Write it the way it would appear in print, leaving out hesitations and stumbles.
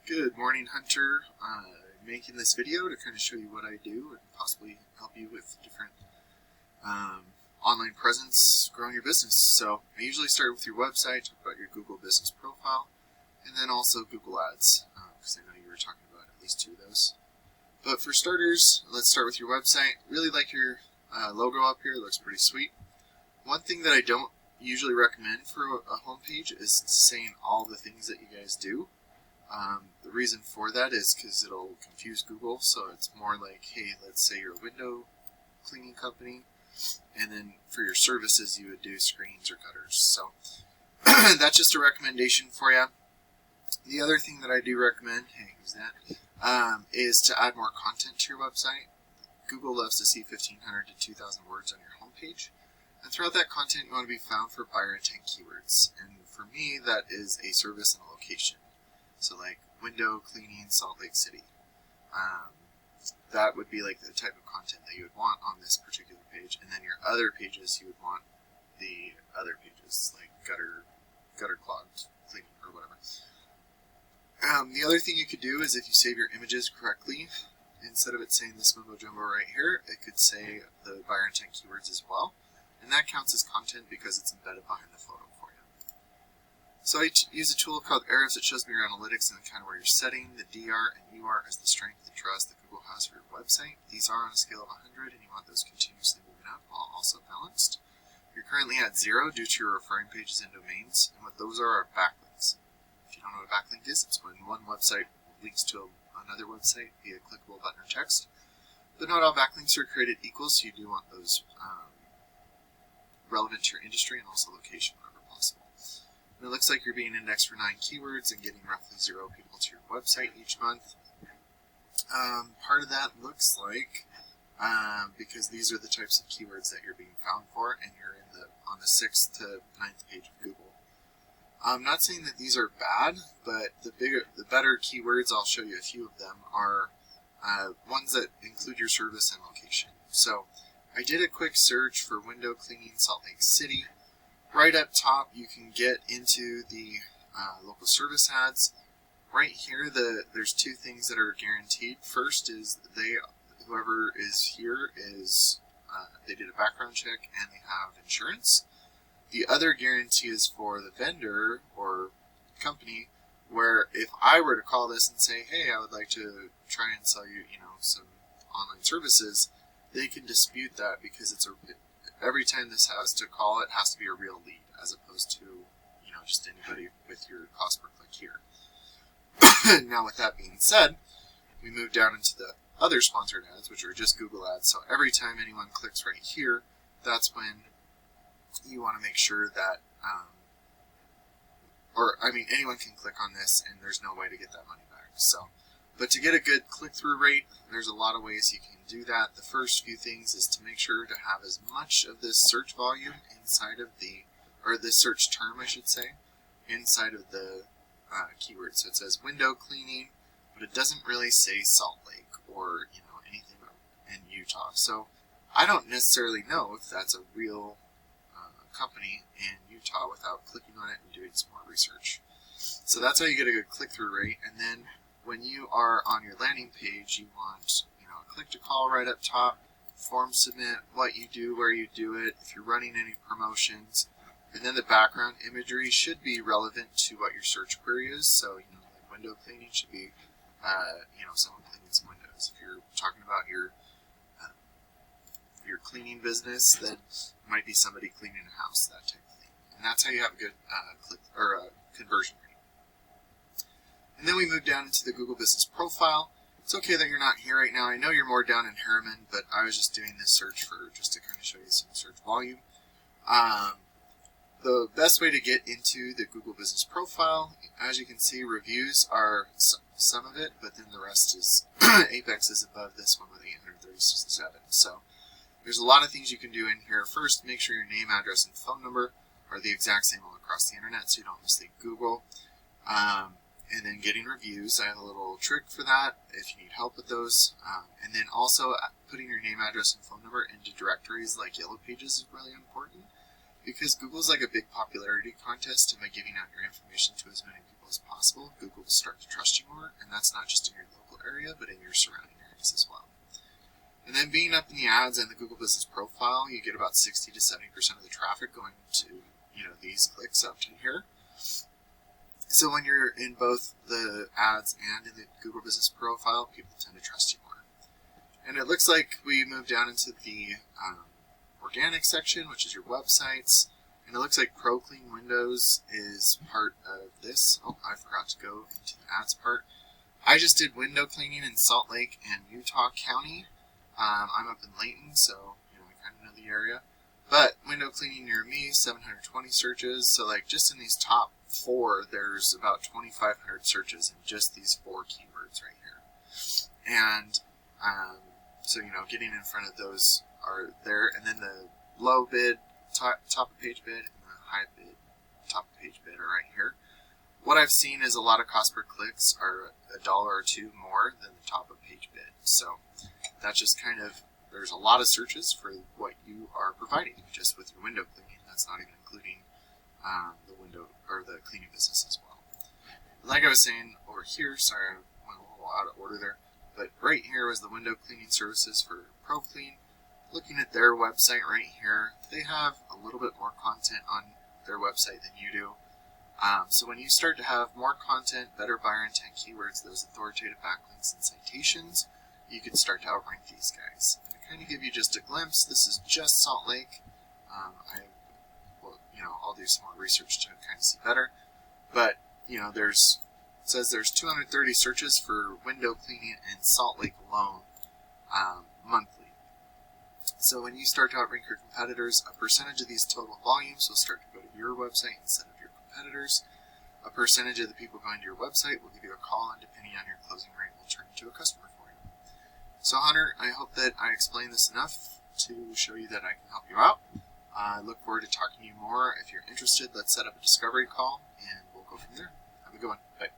Good morning, Hunter. Making this video to kind of show you what I do and possibly help you with different online presence growing your business. So I usually start with your website, talk about your Google business profile, and then also Google Ads, because I know you were talking about at least two of those. But for starters, let's start with your website. Really like your logo up here. It looks pretty sweet. One thing that I don't usually recommend for a homepage is saying all the things that you guys do. The reason for that is because it'll confuse Google, so it's more like, hey, let's say you're a window cleaning company, and then for your services you would do screens or gutters. So that's just a recommendation for you. The other thing that I do recommend, hey, who's that, is to add more content to your website. Google loves to see 1,500 to 2,000 words on your homepage, and throughout that content you want to be found for buyer intent keywords, and for me that is a service and a location. So like window cleaning, Salt Lake City. That would be like the type of content that you would want on this particular page. And then your other pages, you would want the other pages, like gutter clogged cleaning or whatever. The other thing you could do is if you save your images correctly, instead of it saying this mumbo jumbo right here, it could say the buyer intent keywords as well. And that counts as content because it's embedded behind the photo for you. So I use a tool called Ahrefs that shows me your analytics and kind of where you're setting the DR and UR as the strength and trust that Google has for your website. These are on a scale of 100, and you want those continuously moving up while also balanced. You're currently at 0 due to your referring pages and domains, and what those are backlinks. If you don't know what a backlink is, it's when one website links to another website via clickable button or text. But not all backlinks are created equal, so you do want those relevant to your industry and also location whenever possible. And it looks like you're being indexed for 9 keywords and getting roughly 0 people to your website each month. Part of that looks like, because these are the types of keywords that you're being found for, and you're on the 6th to 9th page of Google. I'm not saying that these are bad, but the better keywords, I'll show you a few of them, are ones that include your service and location. So I did a quick search for window cleaning Salt Lake City. Right up top, you can get into the local service ads. Right here, there's two things that are guaranteed. First is whoever is here is they did a background check and they have insurance. The other guarantee is for the vendor or company, where if I were to call this and say, hey, I would like to try and sell you, some online services, they can dispute that because every time this has to call, it has to be a real lead, as opposed to, just anybody with your cost per click here. Now, with that being said, we move down into the other sponsored ads, which are just Google ads. So every time anyone clicks right here, that's when you want to make sure that, anyone can click on this and there's no way to get that money back. But to get a good click-through rate, there's a lot of ways you can do that. The first few things is to make sure to have as much of this search volume inside of this search term, I should say, inside of the keyword. So it says window cleaning, but it doesn't really say Salt Lake or, anything in Utah. So I don't necessarily know if that's a real company in Utah without clicking on it and doing some more research. So that's how you get a good click-through rate. And then when you are on your landing page, you want a click to call right up top, form submit, what you do, where you do it, if you're running any promotions, and then the background imagery should be relevant to what your search query is. So like window cleaning should be someone cleaning some windows. If you're talking about your cleaning business, then it might be somebody cleaning a house, that type of thing. And that's how you have a good conversion rate. And then we move down into the Google Business Profile. It's okay that you're not here right now. I know you're more down in Harriman, but I was just doing this search just to kind of show you some search volume. The best way to get into the Google Business Profile, as you can see, reviews are some of it, but then the rest is Apex is above this one with 837. So there's a lot of things you can do in here. First, make sure your name, address, and phone number are the exact same all across the internet so you don't mislead Google. And then getting reviews, I have a little trick for that if you need help with those. And then also putting your name, address, and phone number into directories like Yellow Pages is really important, because Google's like a big popularity contest, and by giving out your information to as many people as possible, Google will start to trust you more, and that's not just in your local area, but in your surrounding areas as well. And then being up in the ads and the Google Business Profile, you get about 60 to 70% of the traffic going to, these clicks up to here. So when you're in both the ads and in the Google Business Profile, people tend to trust you more. And it looks like we moved down into the organic section, which is your websites. And it looks like ProClean Windows is part of this. Oh, I forgot to go into the ads part. I just did window cleaning in Salt Lake and Utah County. I'm up in Layton, so I kind of know the area. But window cleaning near me, 720 searches. So like just in these top 4, there's about 2,500 searches in just these 4 keywords right here. And so getting in front of those are there, and then the low bid, top of page bid, and the high bid, top of page bid are right here. What I've seen is a lot of cost per clicks are $1 or $2 more than the top of page bid. So that's just kind of, there's a lot of searches for what you are providing just with your window cleaning. That's not even including the window or the cleaning business as well. Like I was saying over here, sorry, I went a little out of order there, but right here was the window cleaning services for ProClean. Looking at their website right here, they have a little bit more content on their website than you do. So when you start to have more content, better buyer intent keywords, those authoritative backlinks and citations, you can start to outrank these guys. And to kind of give you just a glimpse, this is just Salt Lake. I'll do some more research to kind of see better. But, it says there's 230 searches for window cleaning in Salt Lake alone monthly. So when you start to outrank your competitors, a percentage of these total volumes will start to go to your website instead of your competitors. A percentage of the people going to your website will give you a call, and depending on your closing rate, will turn into a customer for you. So Hunter, I hope that I explained this enough to show you that I can help you out. I look forward to talking to you more. If you're interested, let's set up a discovery call, and we'll go from there. Have a good one. Bye.